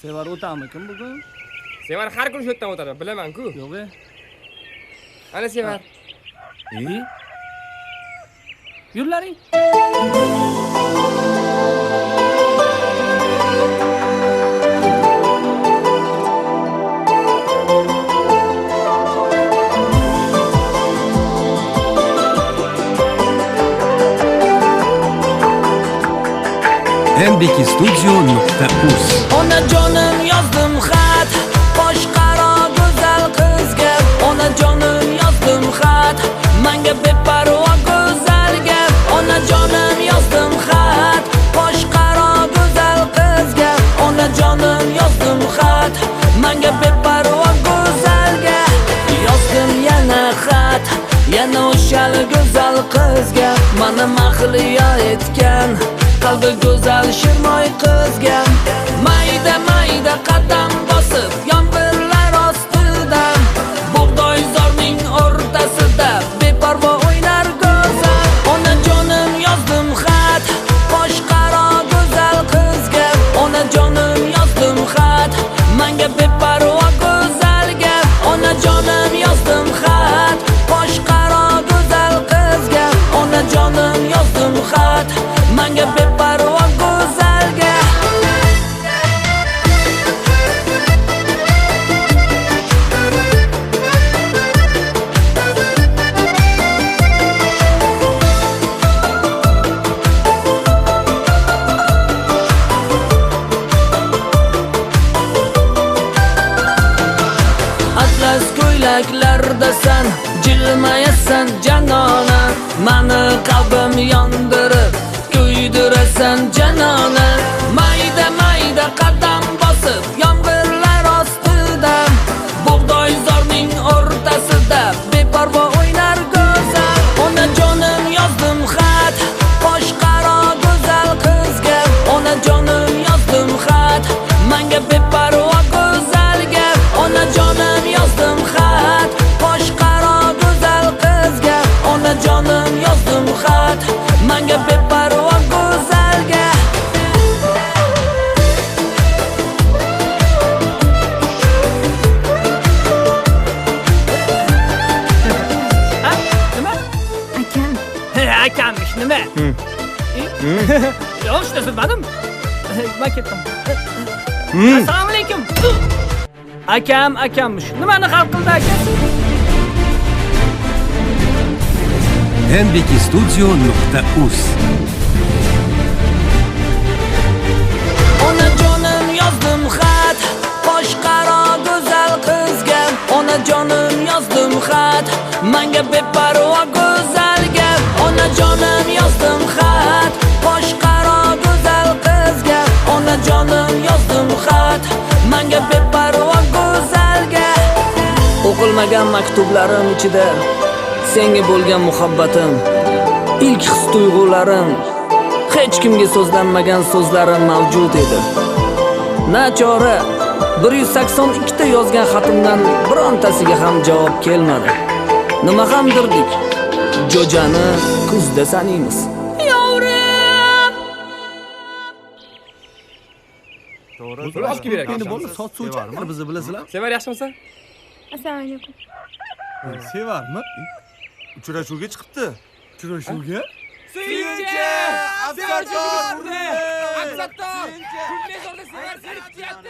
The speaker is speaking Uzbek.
Sevar o'tamikin bugun? Sevar har kuni shu yerdan o'tadi, bilaman-ku. Yo'q. Ana Sevar. Yurlaring. mbkstudio.uz Onajonim yozdim xat boshqaro go'zal qizga. Onajonim yozdim xat menga beparvo go'zalga. Onajonim yozdim xat boshqaro go'zal qizga. Onajonim yozdim xat menga beparvo go'zalga. Yozdim yana xat yana o'sha go'zal qizga. Meni mahliyo etgan qalbi go'zal shirmoy qizga. Mayda mayda qadam bosib yomg'irlar ostidan bug'doyzorning o'rtasida beparvo o'ynar go'zal. Onajonim yozdim xat boshqaro go'zal qizga. Onajonim yozdim xat menga beparvo go'zalga. Onajonim yozdim xat boshqaro go'zal qizga. Onajonim yozdim xat menga beparvo go'zalga. Atlas ko'ylaklardasan jilmayasan janona. Meni qalbim yondirib kuydirasan janona. Mayda mayda qadam bosib yomg'irlar ostidan bug'doyzorning o'rtasida beparvo o'ynar go'zal. Onajonim yozdim xat boshqaro go'zal qizga. Onajonim yozdim xat menga beparvo go'zalga. Onajonim yozdim xat boshqaro go'zal qizga. Onajonim yozdim xat menga beparvo go'zalga. Nima? Akam. Akammish nima? Yo'q, shuni bilmadim. Men ketdim. Assalomu alaykum. Akammish. Nimani hal qildi akasi? mbkstudio.uz Onajonim yozdim xat boshqaro go'zal qizga. Onajonim yozdim xat menga beparvo go'zalga. Onajonim yozdim xat boshqaro go'zal qizga. Onajonim yozdim xat menga beparvo go'zalga. O'qilmagan maktublarim ichida senga bo'lgan muhabbatim, ilk his tuyg'ularim, hech kimga so'zlanmagan so'zlarim mavjud edi. Nachora 182 ta yozgan xatimdan birontasiga ham javob kelmadi. Nima ham dirdik? Jo'jani kuzda sanaymiz. Yovrim! To'g'ri. Pul olib kelib Endi berak. bo'ldi, soat suv ichadi bizni bilasizlar. Sevar yaxshimisan? Assalomu alaykum. Sevarmi? Uchrashuvga chiqibdi. Uchrashuvga? Suyunchi! Afzaljon urdi! Afzaljon! Kunni zorda Sevar seni kutyapti!